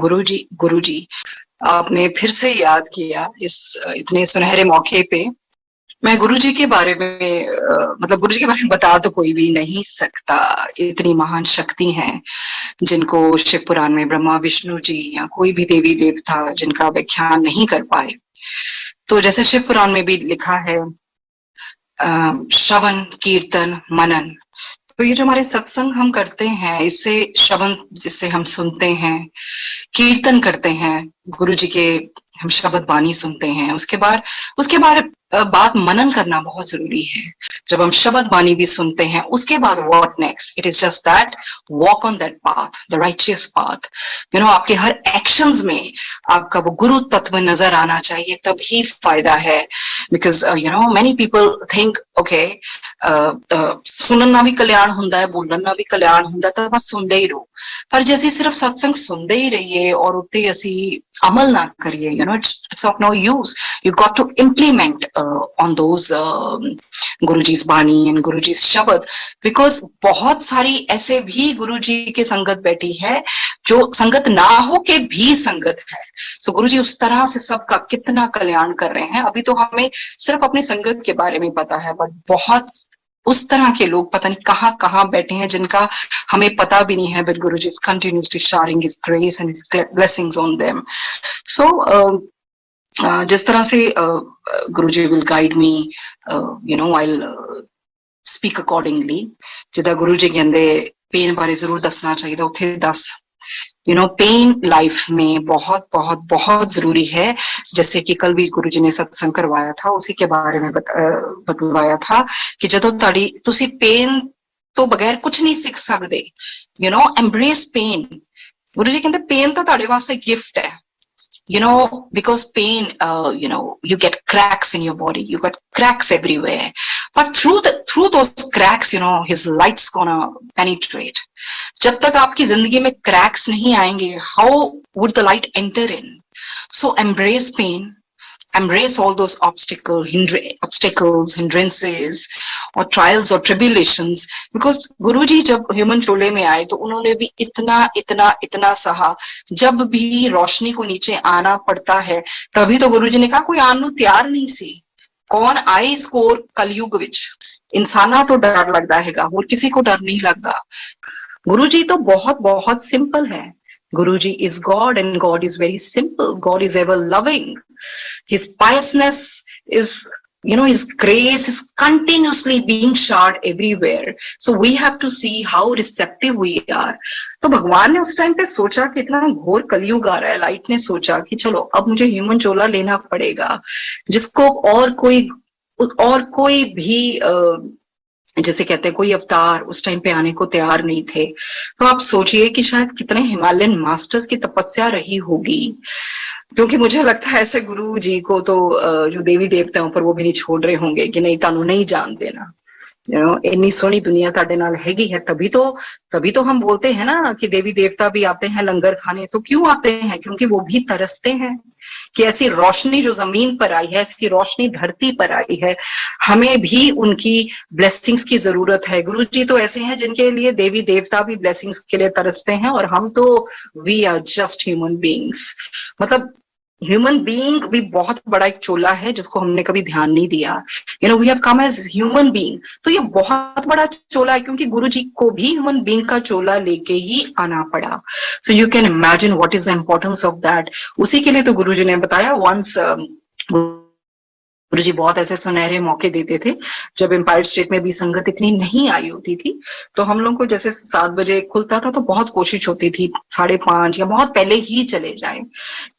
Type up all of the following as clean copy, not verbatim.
गुरुजी आपने फिर से याद किया इस इतने सुनहरे मौके पे। मैं गुरुजी के बारे में मतलब गुरुजी के बारे में बता तो कोई भी नहीं सकता। इतनी महान शक्ति हैं जिनको शिव पुराण में ब्रह्मा विष्णु जी या कोई भी देवी देवता जिनका व्याख्यान नहीं कर पाए। तो जैसे शिव पुराण में भी लिखा है श्रवण कीर्तन मनन। तो ये जो हमारे सत्संग हम करते हैं, इससे श्रवण जिससे हम सुनते हैं, कीर्तन करते हैं, गुरु जी के हम शब्द वाणी सुनते हैं, उसके बाद बात मनन करना बहुत जरूरी है। जब हम शब्द वाणी भी सुनते हैं, उसके बाद what next? It is just that walk on that path, the righteous path. आपके हर एक्शंस में आपका वो गुरु तत्व नजर आना चाहिए, तभी फायदा है। Because many people think okay सुनना भी कल्याण हुंदा है, बोलना भी कल्याण हुंदा, तो बस सुनते ही रहो। पर जैसे सिर्फ सत्संग सुनते ही रहिए और उत्ते असी अमल ना करिए, it's of no use. You got to implement on those Guruji's बानी and गुरुजी's शब्द, because बहुत सारी ऐसे भी गुरुजी के संगत बैठी है जो संगत ना हो के भी संगत है। सो गुरुजी उस तरह से सबका कितना कल्याण कर रहे हैं। अभी तो हमें सिर्फ अपने संगत के बारे में पता है, बट बहुत उस तरह के लोग पता नहीं कहाँ कहाँ बैठे हैं जिनका हमें पता भी नहीं है, but Guruji is continuously showering his grace and his blessings on them. So जिस तरह से गुरुजी will guide me, I'll speak accordingly. जिदा गुरुजी कहंदे पेन बारे जरूर दसना चाहिए, उथे दस। पेन लाइफ में बहुत बहुत बहुत जरूरी है। जैसे कि कल भी गुरुजी ने सत्संग करवाया था, उसी के बारे में बतवाया था कि जदों तुसी पेन तो बगैर कुछ नहीं सीख सकते। Embrace pen. गुरुजी कहते पेन तो तुहाडे वास्ते गिफ्ट है। Because pain, you get cracks in your body, you got cracks everywhere, but through those cracks, his light's gonna penetrate. जब तक आपकी जिंदगी में cracks नहीं आएंगे, how would the light enter in? So embrace pain, embrace all those obstacles, hindrances or trials or tribulations, because गुरुजी जब human चोले में आए तो उन्होंने भी इतना सहा। जब भी रोशनी को नीचे आना पड़ता है, तभी तो गुरुजी ने कहा कोई आने नूं तैयार नहीं सी। कौन आए इस कोर कलयुग विच? इंसाना तो डर लगता है, और किसी को डर नहीं लगता। गुरुजी तो बहुत बहुत सिंपल है। Guruji is God and God is very simple. God is ever loving. His piousness is, His grace is continuously being showered everywhere. So we have to see how receptive we are. तो भगवान ने उस time पे सोचा कि इतना घोर कलयुग आ रहा है, लाइट ने सोचा कि चलो अब मुझे ह्यूमन चोला लेना पड़ेगा, जिसको और कोई भी जैसे कहते हैं कोई अवतार उस टाइम पे आने को तैयार नहीं थे। तो आप सोचिए कि शायद कितने हिमालयन मास्टर्स की तपस्या रही होगी, क्योंकि मुझे लगता है ऐसे गुरु जी को तो जो देवी देवताओं पर वो भी नहीं छोड़ रहे होंगे कि नहीं तानू नहीं जान देना। इतनी सोहनी दुनिया ताड़े नाल हैगी है, तभी तो हम बोलते हैं ना कि देवी देवता भी आते हैं लंगर खाने। तो क्यों आते हैं? क्योंकि वो भी तरसते हैं कि ऐसी रोशनी जो जमीन पर आई है, ऐसी रोशनी धरती पर आई है, हमें भी उनकी ब्लेसिंग्स की जरूरत है। गुरु जी तो ऐसे हैं जिनके लिए देवी देवता भी ब्लेसिंग्स के लिए तरसते हैं, और हम तो we are just human beings. मतलब ह्यूमन बीइंग भी बहुत बड़ा एक चोला है जिसको हमने कभी ध्यान नहीं दिया। We have come as human being. तो ये बहुत बड़ा चोला है, क्योंकि गुरु जी को भी ह्यूमन बीइंग का चोला लेके ही आना पड़ा। So you can imagine what is the importance of that. उसी के लिए तो गुरु जी ने बताया वंस गुरुजी बहुत ऐसे सुनहरे मौके देते थे जब एम्पायर स्टेट में भी संगत इतनी नहीं आई होती थी। तो हम लोग को जैसे 7 बजे खुलता था तो बहुत कोशिश होती थी 5:30 या बहुत पहले ही चले जाए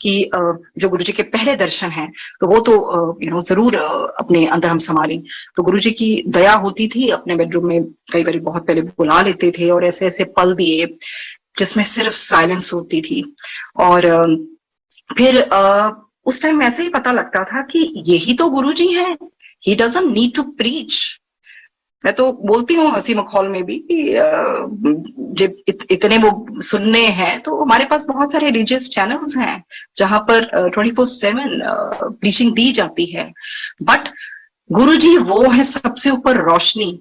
कि जो गुरुजी के पहले दर्शन हैं तो वो तो जरूर अपने अंदर हम संभालें। तो गुरुजी की दया होती थी, अपने बेडरूम में कई बार बहुत पहले बुला लेते थे और ऐसे ऐसे पल दिए जिसमें सिर्फ साइलेंस होती थी। और फिर उस टाइम ऐसे ही पता लगता था कि यही तो गुरुजी हैं, he doesn't need to preach. मैं तो बोलती हूँ हंसी मखौल में भी कि जब इतने वो सुनने हैं तो हमारे पास बहुत सारे रिलीजियस चैनल्स हैं जहां पर 24/7 प्रीचिंग दी जाती है। बट गुरुजी वो है सबसे ऊपर रोशनी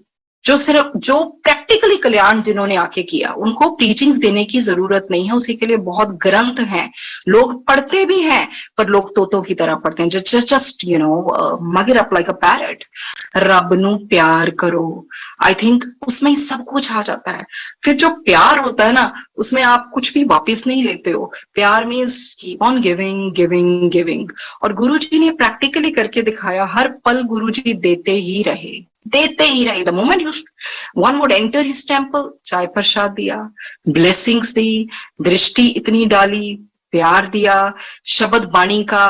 जो प्रैक्टिकली कल्याण जिन्होंने आके किया, उनको टीचिंग्स देने की जरूरत नहीं है, उसी के लिए बहुत ग्रंथ हैं, लोग पढ़ते भी हैं, पर लोग तोतों की तरह पढ़ते हैं, just mug it up like a parrot. रब नू प्यार करो, आई थिंक उसमें ही सब कुछ आ जाता है। फिर जो प्यार होता है ना, उसमें आप कुछ भी वापिस नहीं लेते हो। प्यार means keep on giving giving giving. और गुरुजी ने प्रैक्टिकली करके दिखाया, हर पल गुरुजी देते ही रहे, देते ही रहे। The moment you one would enter his temple, चाय प्रसाद दिया, ब्लेसिंग्स दी, दृष्टि इतनी डाली, प्यार दिया, शब्द वाणी का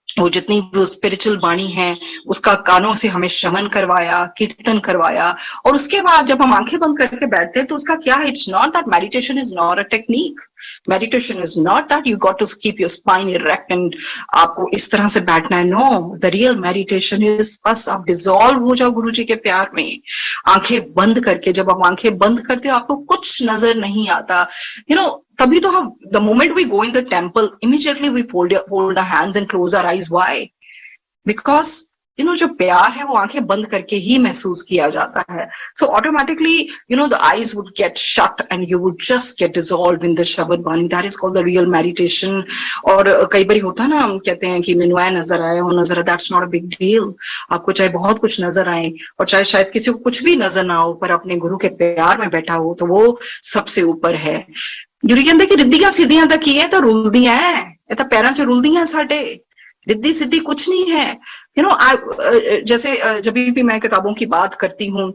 वो जितनी भी स्पिरिचुअल वाणी है उसका कानों से हमें श्रवण करवाया, कीर्तन करवाया। और उसके बाद जब हम आंखें बंद करके बैठते हैं तो उसका क्या है, it's not that meditation is not a technique, meditation is not that you got to keep your spine erect and आपको इस तरह से बैठना है। No, the real meditation is बस आप डिजॉल्व हो जाओ गुरु जी के प्यार में, आंखें बंद करके। जब आप आंखें बंद करते हो आपको कुछ नजर नहीं आता, तभी तो हम, the moment we go in the temple, immediately we fold our hands and close our eyes. Why? Because जो प्यार है वो आंखें बंद करके ही महसूस किया जाता है। So automatically the eyes would get shut and you would just get dissolve in the शब्द वाणी। That is called the real meditation. और कई बार होता है ना, हम कहते हैं कि मैनू नजर आए, वो नजर आए, that's not a big deal. आपको चाहे बहुत कुछ नजर आए और चाहे शायद किसी को कुछ भी नजर ना हो, पर अपने गुरु के प्यार में बैठा हो तो वो सबसे ऊपर है। ਜਿਹੜੀ ਕਹਿੰਦੇ ਕਿ ਰਿੱਧੀਆਂ ਸਿੱਧੀਆਂ ਤਾਂ ਕੀ ਹੈ, ਤਾਂ ਰੁਲਦੀਆਂ ਹੈ, ਇਹ ਤਾਂ ਪੈਰਾਂ 'ਚ ਰੁਲਦੀਆਂ ਸਾਡੇ, रिद्धि सिद्धि कुछ नहीं है। जैसे जब भी मैं किताबों की बात करती हूँ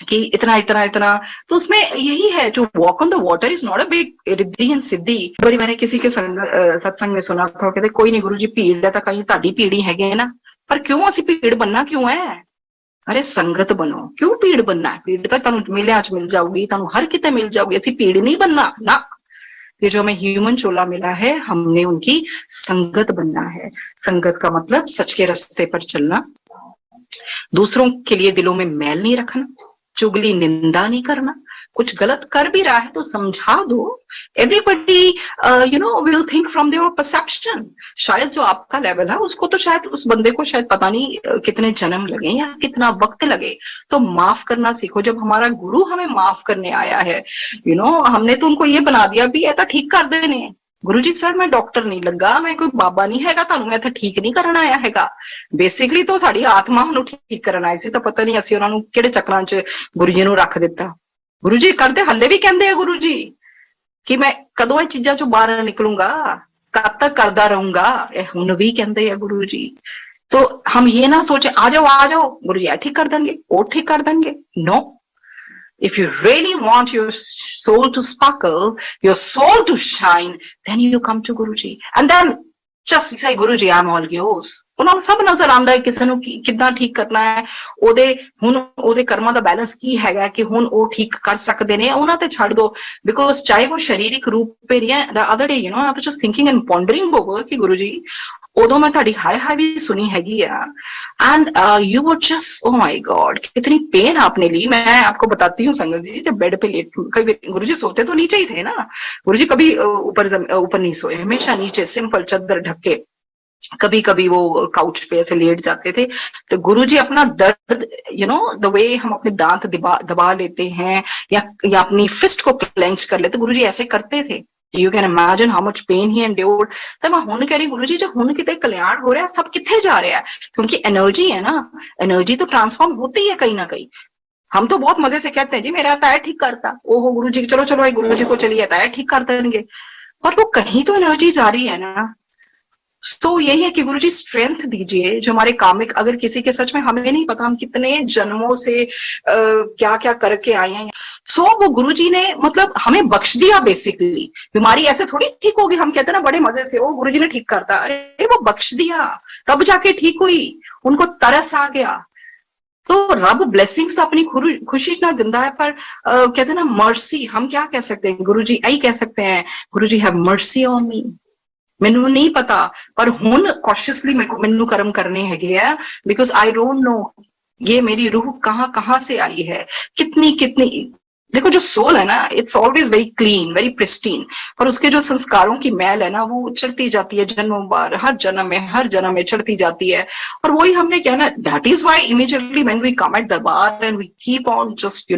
कि इतना इतना इतना, तो उसमें यही है, जो walk on the water is not a big रिद्धि एंड सिद्धि। बड़ी मैंने किसी के सत्संग में सुना था, कहते कोई नहीं गुरु जी भीड़ है तो कहीं ताड़ी पीड़ी है ना, पर क्यों असी भीड़ बनना क्यों है? अरे संगत बनो, क्यों भीड़ बनना है? भीड़ तो तुहानू मेलिਆਂ 'ਚ मिल जाऊगी, तुहानू हर किते मिल जाऊगी, असी भीड़ नहीं बनना ना। ये जो हमें ह्यूमन चोला मिला है, हमने उनकी संगत बनना है। संगत का मतलब सच के रास्ते पर चलना, दूसरों के लिए दिलों में मैल नहीं रखना, चुगली निंदा नहीं करना, कुछ गलत कर भी रहा है तो समझा दो। Everybody will think from their perception. शायद जो आपका लेवल है उसको तो शायद उस बंदे को शायद पता नहीं कितने जन्म लगे या कितना वक्त लगे, तो माफ करना सीखो। जब हमारा गुरु हमें माफ करने आया है, हमने तो उनको ये बना दिया भी ऐसा ठीक कर देने। गुरु जी सर मैं डॉक्टर नहीं लगा, मैं कोई बाबा नहीं हैगा, ਤੁਹਾਨੂੰ ਮੈਂ ਤਾਂ ਠੀਕ ਨਹੀਂ ਕਰਨ ਆਇਆ ਹੈਗਾ। ਬੇਸਿਕਲੀ ਤਾਂ ਸਾਡੀ ਆਤਮਾ ਨੂੰ ਠੀਕ ਕਰਨ ਆਈ ਸੀ, ਤਾਂ ਪਤਾ ਨਹੀਂ ਅਸੀਂ ਉਹਨਾਂ ਨੂੰ ਕਿਹੜੇ ਚੱਕਰਾਂ 'ਚ ਗੁਰੂ ਜੀ ਨੂੰ ਰੱਖ ਦਿੱਤਾ। ਗੁਰੂ ਜੀ ਕਰਦੇ ਹੱਲੇ ਵੀ ਕਹਿੰਦੇ ਆ ਗੁਰੂ ਜੀ ਕਿ ਮੈਂ ਕਦੋਂ ਇਹ ਚੀਜ਼ਾਂ 'ਚੋਂ ਬਾਹਰ ਨਿਕਲੂੰਗਾ, ਕਦ ਤੱਕ ਕਰਦਾ ਰਹੂੰਗਾ, ਇਹ ਹੁਣ ਵੀ ਕਹਿੰਦੇ ਆ ਗੁਰੂ ਜੀ। तो हम ये ना सोचे आ जाओ गुरु जी ठीक कर देंगे, वो ठीक कर देंगे। No, if you really want your soul to sparkle, your soul to shine, then you come to Guruji and then just say Guruji I'm all yours। ਉਹਨਾਂ ਨੂੰ ਸਭ ਨਜ਼ਰ ਆਉਂਦਾ ਹੈ ਕਿਸੇ ਨੂੰ ਕਿੱਦਾਂ ਠੀਕ ਕਰਨਾ ਹੈ, ਉਹਦੇ ਕਰਮਾਂ ਦਾ ਬੈਲੈਂਸ ਕੀ ਹੈਗਾ ਕਿ ਹੁਣ ਉਹ ਠੀਕ ਕਰ ਸਕਦੇ ਨੇ, ਉਹਨਾਂ ਤੇ ਛੱਡ ਦੋ। ਬਿਕੋਜ਼ ਚਾਹੇ ਉਹ ਸਰੀਰਿਕ ਰੂਪ पे ਰਿਹਾ, the other day I was just thinking and pondering over कि गुरु जी उदो मैं ਤੁਹਾਡੀ हाय हाय भी सुनी हैगी है and you were just oh my God कितनी पेन आपने ली। मैं आपको बताती हूँ संगत जी, जब बेड पे लेट, कभी गुरु जी सोते तो नीचे ही थे ना, गुरु जी कभी ऊपर नहीं सोए, हमेशा नीचे सिंपल चादर ढक के, कभी कभी वो काउच पे ऐसे लेट जाते थे। तो गुरुजी अपना दर्द द वे हम अपने दांत दबा लेते हैं या अपनी फिस्ट को क्लेंच कर लेते, गुरुजी ऐसे करते थे। You can imagine how much pain he endured। तो मैं हुन कह रही गुरु जी जब हुन कितने कल्याण हो रहा है, सब कितने जा रहे हैं, क्योंकि एनर्जी है ना, एनर्जी तो ट्रांसफॉर्म होती है कहीं ना कहीं। हम तो बहुत मजे से कहते हैं जी मेरा टायर ठीक करता, ओहो गुरु जी चलो गुरु जी को चलिए टायर ठीक कर देंगे, पर वो कहीं तो एनर्जी जा रही है ना। तो यही है कि गुरुजी स्ट्रेंथ दीजिए जो हमारे कामिक, अगर किसी के सच में हमें नहीं पता हम कितने जन्मों से क्या क्या करके आए हैं, सो वो गुरुजी ने मतलब हमें बख्श दिया। बेसिकली बीमारी ऐसे थोड़ी ठीक होगी, हम कहते हैं ना बड़े मजे से ओ गुरुजी ने ठीक करता, अरे वो बख्श दिया तब जाके ठीक हुई, उनको तरस आ गया। तो रब ब्लेसिंग्स अपनी खुशी ना दिंदा है, पर कहते हैं ना मर्सी, हम क्या कह सकते हैं, गुरुजी यही कह सकते हैं गुरुजी हैव मर्सी ऑन मी। मैनू नहीं पता पर हुन कॉशियसली मैनू कर्म करने हैगे है, बिकॉज आई डोंट नो ये मेरी रूह कहाँ से आई है, कितनी देखो जो सोल है ना, it's always very clean, very pristine, पर उसके जो संस्कारों की मैल है ना, वो चढ़ती जाती है जन्मों बार, हर जन्म में चढ़ती जाती है। और वही हमने क्या ना, that is why immediately when we come at the bar and we keep on just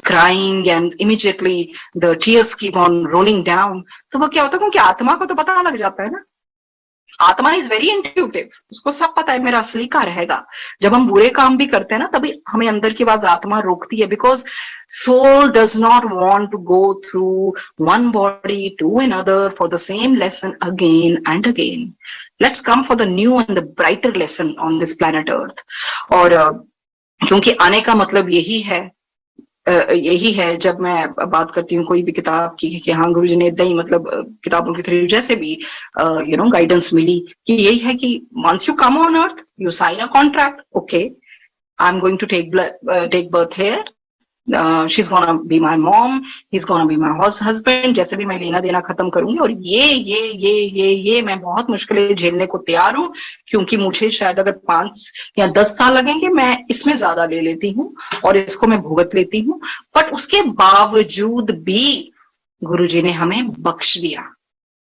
crying and immediately the tears keep on rolling down, तो वो क्या होता है, क्योंकि आत्मा को तो पता लग जाता है ना, आत्मा इज वेरी इंट्यूटिव, उसको सब पता है मेरा असली का रहेगा। जब हम बुरे काम भी करते हैं ना, तभी हमें अंदर की आवाज आत्मा रोकती है, because soul does not want to go through one body to another for the same lesson again and again. Let's come for the new and the brighter lesson on this planet earth. और क्योंकि आने का मतलब यही है जब मैं बात करती हूँ कोई भी किताब की, कि हाँ गुरुजी ने इतना ही मतलब किताबों के थ्रू जैसे भी गाइडेंस मिली, कि यही है कि once you come on earth you sign a contract, okay, I'm going to take birth here, she's gonna be my mom, he's gonna be my husband, जैसे भी मैं लेना देना खत्म करूंगी, और ये मैं बहुत मुश्किलें झेलने को तैयार हूँ, क्योंकि मुझे शायद अगर 5 या 10 साल लगेंगे, मैं इसमें ज्यादा ले लेती हूँ और इसको मैं भुगत लेती हूँ। बट उसके बावजूद भी गुरुजी ने हमें बख्श दिया,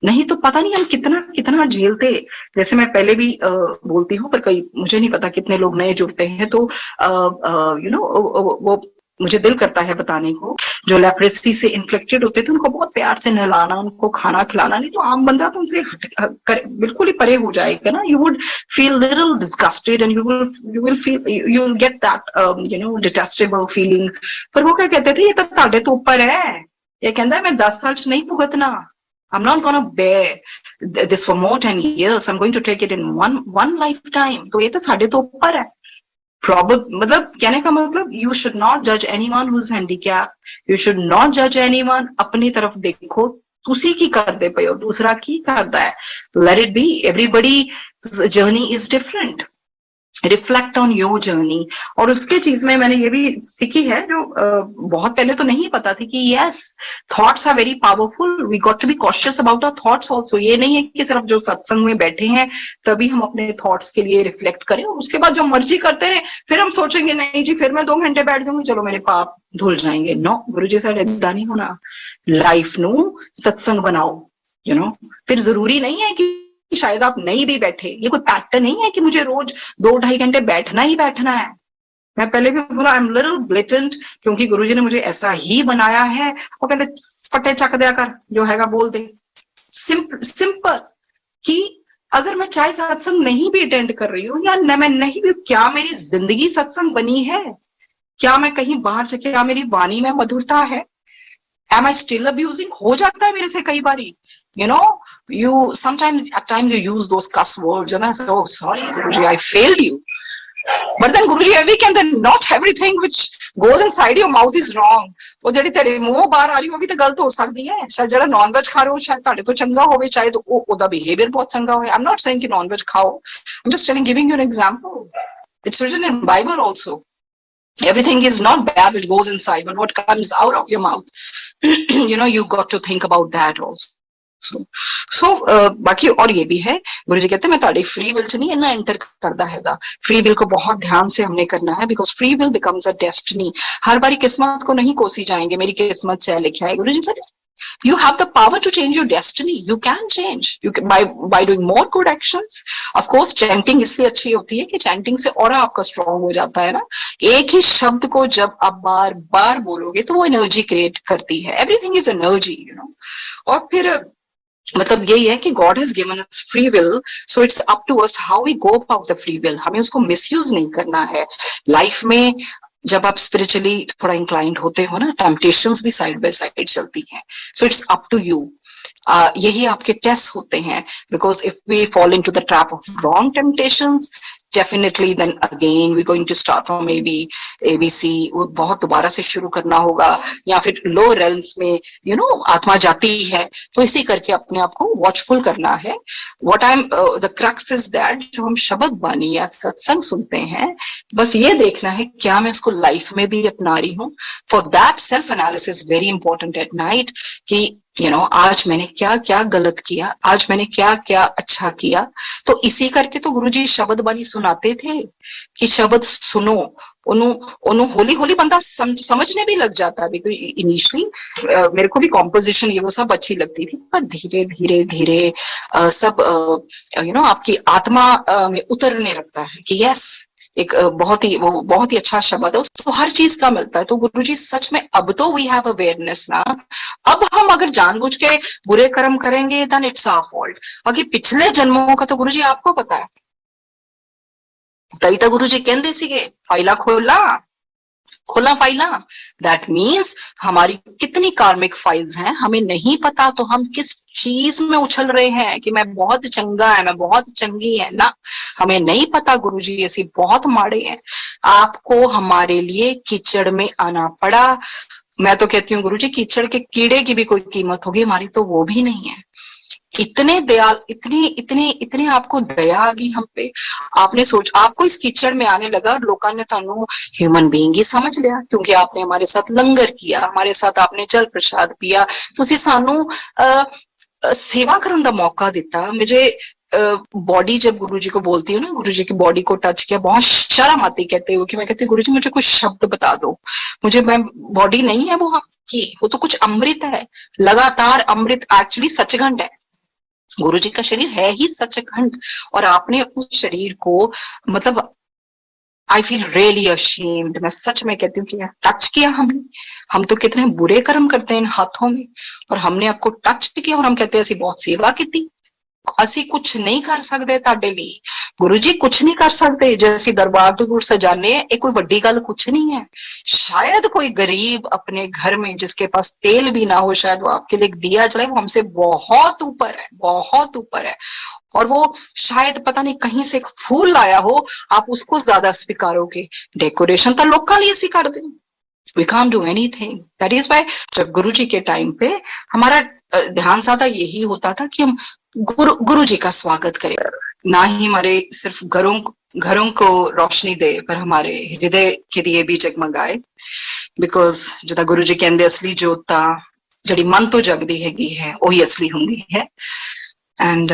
नहीं तो पता नहीं हम कितना कितना झेलते। जैसे मैं पहले भी बोलती हूँ, पर कई मुझे नहीं पता कितने लोग नए जुड़ते हैं, तो वो मुझे दिल करता है बताने को, जो लेप्रेसी से इन्फेक्टेड होते थे उनको बहुत प्यार से नहलाना, उनको खाना खिलाना, नहीं तो आम बंदा तो उनसे बिल्कुल ही परे हो जाएगा ना। You would feel little disgusted and you will feel, you will get that detestable feeling. पर वो क्या कहते थे, ये तो ताड़े तो ऊपर है, ये कहता है मैं 10 साल नहीं भुगतना, I'm not gonna bear this for more 10 years. I'm going to take it in one lifetime. तो ये तो साढ़े तो ऊपर है। मतलब कहने का मतलब, you should not judge anyone who's handicapped. You should not judge anyone. अपनी तरफ देखो, तुसी की करते पे हो, दूसरा की करता है। Let it be. Everybody's journey is different. Reflect on your journey. और उसके चीज में मैंने ये भी सीखी है, जो बहुत पहले तो नहीं पता थी, कि yes, thoughts are very powerful, we got to be cautious about our thoughts also. ये नहीं है कि सिर्फ जो सत्संग में बैठे हैं तभी हम अपने थॉट्स के लिए रिफ्लेक्ट करें, और उसके बाद जो मर्जी करते रहे, फिर हम सोचेंगे नहीं जी फिर मैं 2 घंटे बैठ जाऊंगी, चलो मेरे पाप धुल जाएंगे। नो, गुरु जी साढ़े इदा नहीं होना। लाइफ नू सत्संग बनाओ, फिर जरूरी नहीं है कि शायद आप नहीं भी बैठे, ये कोई पैटर्न नहीं है कि मुझे रोज 2-2.5 घंटे बैठना ही बैठना है। मैं पहले भी बोला, आई एम लिटिल ब्लेटेंट, क्योंकि गुरुजी ने मुझे ऐसा ही बनाया है। वो कहते फटे चक दिया कर, जो हैगा बोल दे। सिंपल कि अगर मैं चाहे सत्संग नहीं भी अटेंड कर रही हूँ, या मैं नहीं भी, क्या मेरी जिंदगी सत्संग बनी है? क्या मैं कहीं बाहर से, क्या मेरी वाणी में मधुरता है? Am I still abusing? हो जाता है मेरे से कई बारी, you sometimes, at times you use those cuss words and I say, oh sorry Guruji, I failed you. But then Guruji, every can, then not everything which goes inside your mouth is wrong. वो ਜਿਹੜੀ ਤੇਰੇ ਮੂੰਹੋਂ ਬਾਹਰ ਆ ਰਹੀ ਹੋਗੀ ਤਾਂ ਗਲਤ ਹੋ ਸਕਦੀ ਹੈ। ਸ਼ਾਇਦ ਜਿਹੜਾ ਨੌਨ ਵੈਜ ਖਾ ਰਹੇ ਹੋ ਸ਼ਾਇਦ ਤੁਹਾਡੇ ਤੋਂ ਚੰਗਾ ਹੋਵੇ, ਚਾਹੇ ਉਹਦਾ ਬਿਹੇਵੀਅਰ ਬਹੁਤ ਚੰਗਾ ਹੋਵੇ। I'm not saying ਕਿ ਨੌਨ ਵੈਜ ਖਾਓ, I'm just giving you an example. It's written in Bible also. Everything is not bad which goes inside, but what comes out of your mouth, you got to think about that also. So बाकी और ये भी है, गुरुजी कहते हैं मैं ताड़ी free will च नहीं इन्ना एंटर करता हैगा। फ्री विल को बहुत ध्यान से हमने करना है, because free will becomes a destiny. हर बारी किस्मत को नहीं कोसी जाएंगे, मेरी किस्मत से लिखा है। गुरुजी sir, you have the power to change your destiny. You can change. You can by doing more good actions. Of course, chanting इसलिए अच्छी होती है कि chanting से और आपका strong हो जाता है ना। एक ही शब्द को जब आप बार बार बोलोगे तो वो एनर्जी क्रिएट करती है। Everything is energy, और फिर मतलब यही है कि God has given us free will, so it's up to us how we go about the free will. हमें उसको मिसयूज नहीं करना है। लाइफ में जब आप स्पिरिचुअली थोड़ा इंक्लाइंड होते हो ना, टेम्पटेशंस भी साइड बाय साइड चलती हैं। So it's up to you. यही आपके टेस्ट होते हैं, because if we fall into the trap of wrong temptations, definitely then again we're going to start from maybe ABC, वो बहुत दोबारा से शुरू करना होगा, या फिर लो रेल्म्स में आत्मा जाती है। तो इसी करके अपने आप को वॉचफुल करना है। What I'm the crux is that जो हम शब्द बानी या सत्संग सुनते हैं, बस ये देखना है क्या मैं उसको लाइफ में भी अपना रही हूँ। For that self analysis very important at night, कि आज मैंने क्या क्या गलत किया, आज मैंने क्या क्या अच्छा किया। तो इसी करके तो गुरुजी शब्द बानी सुनाते थे कि शब्द सुनो। उन्हों उन्हों होली होली बंदा समझने भी लग जाता है। बिकॉज इनिशियली मेरे को भी कॉम्पोजिशन ये वो सब अच्छी लगती थी, पर धीरे धीरे धीरे सब आपकी आत्मा में उतरने लगता है कि यस, एक बहुत ही अच्छा शब्द है, उसको हर चीज का मिलता है। तो गुरुजी सच में अब तो वी हैव अवेयरनेस ना। अब हम अगर जानबूझ के बुरे कर्म करेंगे देन इट्स आवर फॉल्ट। बाकी पिछले जन्मों का तो गुरुजी आपको पता है। तई तो गुरुजी कहते सीगे फाइला खोला खोला फाइला। दैट मीन्स हमारी कितनी कार्मिक फाइल्स हैं हमें नहीं पता, तो हम किस चीज में उछल रहे हैं कि मैं बहुत चंगा है, मैं बहुत चंगी है ना। हमें नहीं पता गुरुजी ऐसी बहुत माड़े हैं। आपको हमारे लिए कीचड़ में आना पड़ा। मैं तो कहती हूँ गुरुजी कीचड़ के कीड़े की भी कोई कीमत होगी, हमारी तो वो भी नहीं है। इतने दयाल, इतने इतने इतने आपको दया आ गई हम पे। आपको इस कीचड़ में आने लगा और लोगों ने तानू ह्यूमन बीइंग ही समझ लिया, क्योंकि आपने हमारे साथ लंगर किया, हमारे साथ आपने जल प्रसाद पिया। तुसी सानू सेवा करने का मौका दिता। मुझे बॉडी जब गुरुजी को बोलती हूँ ना, गुरुजी की बॉडी को टच किया, बहुत शर्म आती कहते हुए कि मैं कहती गुरुजी मुझे कुछ शब्द बता दो, मैं बॉडी नहीं है वो आपकी, वो तो कुछ अमृत है, लगातार अमृत, एक्चुअली सचखंड है। गुरुजी का शरीर है ही सचखंड। और आपने अपने शरीर को मतलब आई फील रियली अशेम्ड। मैं सच में कहती हूँ कि टच किया हमने। हम तो कितने बुरे कर्म करते हैं इन हाथों में, और हमने आपको टच किया और हम कहते हैं ऐसी बहुत सेवा की। ਅਸੀਂ कुछ नहीं कर सकते ਤੁਹਾਡੇ ਲਈ, गुरु जी कुछ नहीं कर सकते। जैसे दरबार दूर सजाने ये कोई बड़ी गल कुछ नहीं है। शायद कोई गरीब अपने घर में जिसके पास तेल भी ना हो, शायद वो आपके लिए दिया जलाए, वो हमसे बहुत ऊपर है, बहुत ऊपर है। और वो शायद पता नहीं कहीं से एक फूल लाया हो, आप उसको ज्यादा स्वीकारोगे। डेकोरेशन तो लोग लिए सी कर दे, we can't do anything. That is why जब गुरु जी के टाइम पे हमारा ध्यान ज्यादा यही होता था कि हम गुरु जी का स्वागत करें, ना ही हमारे सिर्फ घरों को रोशनी दे, पर हमारे हृदय के दिए भी जगमगाए। बिकॉज जिदा गुरु जी कहते असली जोता जड़ी मन तो जगदी हैगी है वही असली होंगी है। एंड